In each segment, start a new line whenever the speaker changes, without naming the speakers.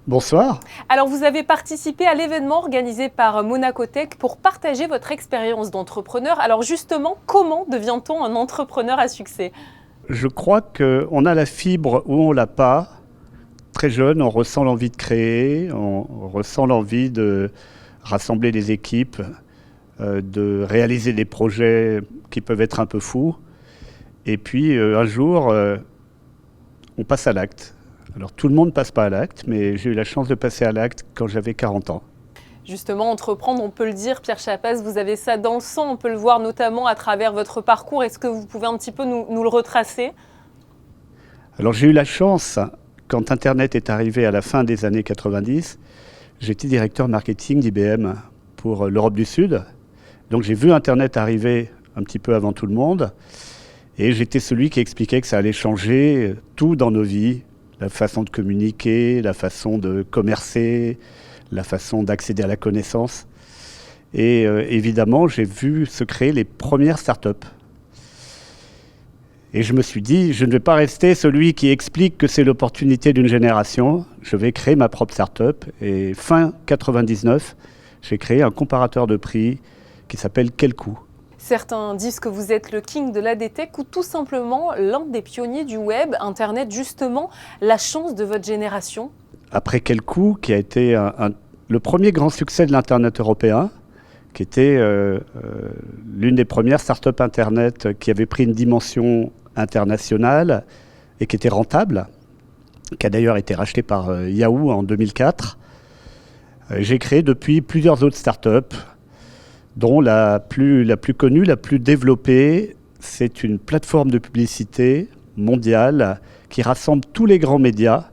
Bonsoir.
Alors, vous avez participé à l'événement organisé par Monaco Tech pour partager votre expérience d'entrepreneur. Alors justement, comment devient-on un entrepreneur à succès?
Je crois qu'on a la fibre ou on l'a pas. Très jeune, on ressent l'envie de créer, on ressent l'envie de rassembler des équipes, de réaliser des projets qui peuvent être un peu fous. Et puis un jour, on passe à l'acte. Alors tout le monde ne passe pas à l'acte, mais j'ai eu la chance de passer à l'acte quand j'avais 40 ans.
Justement, entreprendre, on peut le dire, Pierre Chapas, vous avez ça dans le sang, on peut le voir notamment à travers votre parcours. Est-ce que vous pouvez un petit peu nous le retracer?
Alors j'ai eu la chance, quand Internet est arrivé à la fin des années 90, j'étais directeur marketing d'IBM pour l'Europe du Sud. Donc j'ai vu Internet arriver un petit peu avant tout le monde. Et j'étais celui qui expliquait que ça allait changer tout dans nos vies. La façon de communiquer, la façon de commercer, la façon d'accéder à la connaissance. Et évidemment, j'ai vu se créer les premières startups. Et je me suis dit, je ne vais pas rester celui qui explique que c'est l'opportunité d'une génération. Je vais créer ma propre startup. Et fin 99, j'ai créé un comparateur de prix qui s'appelle Quelcoup.
Certains disent que vous êtes le king de l'AdTech ou tout simplement l'un des pionniers du web, Internet, justement, la chance de votre génération.
Après Quelcoup, qui a été le premier grand succès de l'Internet européen, qui était l'une des premières startups Internet qui avait pris une dimension internationale et qui était rentable, qui a d'ailleurs été rachetée par Yahoo en 2004. J'ai créé depuis plusieurs autres startups, dont la plus connue, la plus développée, c'est une plateforme de publicité mondiale qui rassemble tous les grands médias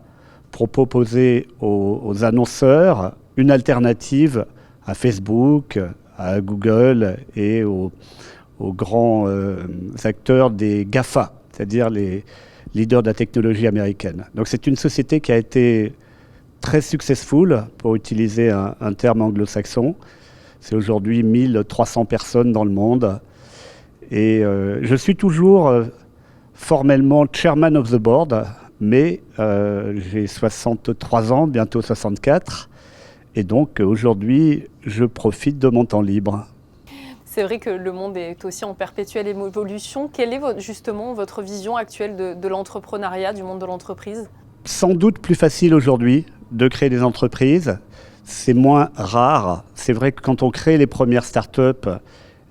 pour proposer aux annonceurs une alternative à Facebook, à Google et aux grands acteurs des GAFA, c'est-à-dire les leaders de la technologie américaine. Donc c'est une société qui a été très successful, pour utiliser un terme anglo-saxon. C'est aujourd'hui 1300 personnes dans le monde. Et je suis toujours formellement chairman of the board, mais j'ai 63 ans, bientôt 64. Et donc aujourd'hui, je profite de mon temps libre.
C'est vrai que le monde est aussi en perpétuelle évolution. Quelle est justement votre vision actuelle de l'entrepreneuriat, du monde de l'entreprise?
Sans doute plus facile aujourd'hui de créer des entreprises. C'est moins rare. C'est vrai que quand on crée les premières startups,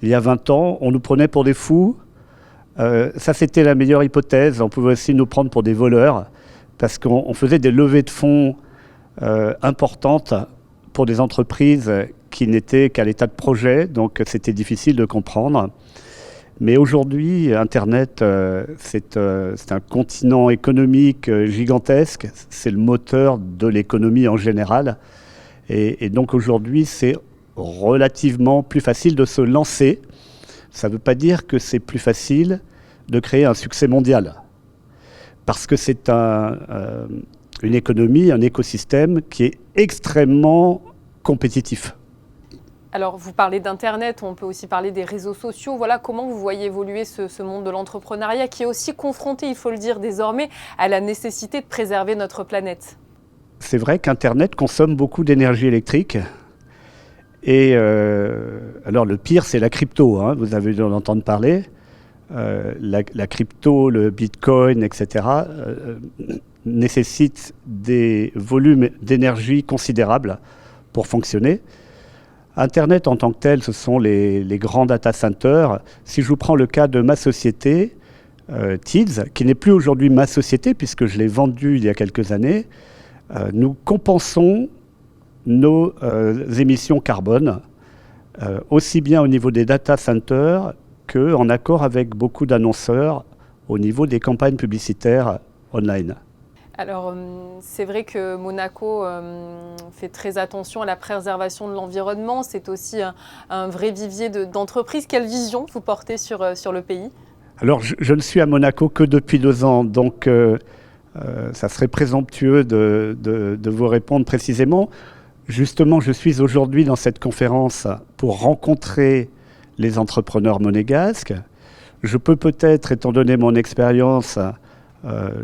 il y a 20 ans, on nous prenait pour des fous. Ça, c'était la meilleure hypothèse. On pouvait aussi nous prendre pour des voleurs parce qu'on faisait des levées de fonds importantes pour des entreprises qui n'étaient qu'à l'état de projet. Donc, c'était difficile de comprendre. Mais aujourd'hui, Internet, c'est un continent économique gigantesque. C'est le moteur de l'économie en général. Et donc aujourd'hui, c'est relativement plus facile de se lancer. Ça ne veut pas dire que c'est plus facile de créer un succès mondial. Parce que c'est une économie, un écosystème qui est extrêmement compétitif.
Alors, vous parlez d'Internet, on peut aussi parler des réseaux sociaux. Voilà, comment vous voyez évoluer ce monde de l'entrepreneuriat qui est aussi confronté, il faut le dire désormais, à la nécessité de préserver notre planète?
C'est vrai qu'Internet consomme beaucoup d'énergie électrique. Et alors le pire, c'est la crypto. Vous avez dû en entendre parler. La crypto, le bitcoin, etc. Nécessitent des volumes d'énergie considérables pour fonctionner. Internet en tant que tel, ce sont les grands data centers. Si je vous prends le cas de ma société, Tids, qui n'est plus aujourd'hui ma société puisque je l'ai vendue il y a quelques années, nous compensons nos émissions carbone, aussi bien au niveau des data centers qu'en accord avec beaucoup d'annonceurs au niveau des campagnes publicitaires online.
Alors, c'est vrai que Monaco fait très attention à la préservation de l'environnement. C'est aussi un vrai vivier d'entreprises. Quelle vision vous portez sur le pays?
Alors, je ne suis à Monaco que depuis 2 ans, donc ça serait présomptueux de vous répondre précisément. Justement, je suis aujourd'hui dans cette conférence pour rencontrer les entrepreneurs monégasques. Je peux peut-être, étant donné mon expérience,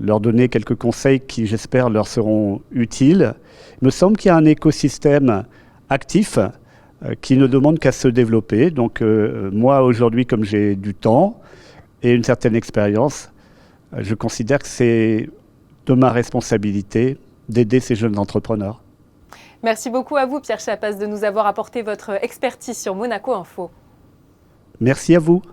leur donner quelques conseils qui, j'espère, leur seront utiles. Il me semble qu'il y a un écosystème actif qui ne demande qu'à se développer. Donc moi, aujourd'hui, comme j'ai du temps et une certaine expérience, je considère que c'est de ma responsabilité d'aider ces jeunes entrepreneurs.
Merci beaucoup à vous, Pierre Chapas, de nous avoir apporté votre expertise sur Monaco Info.
Merci à vous.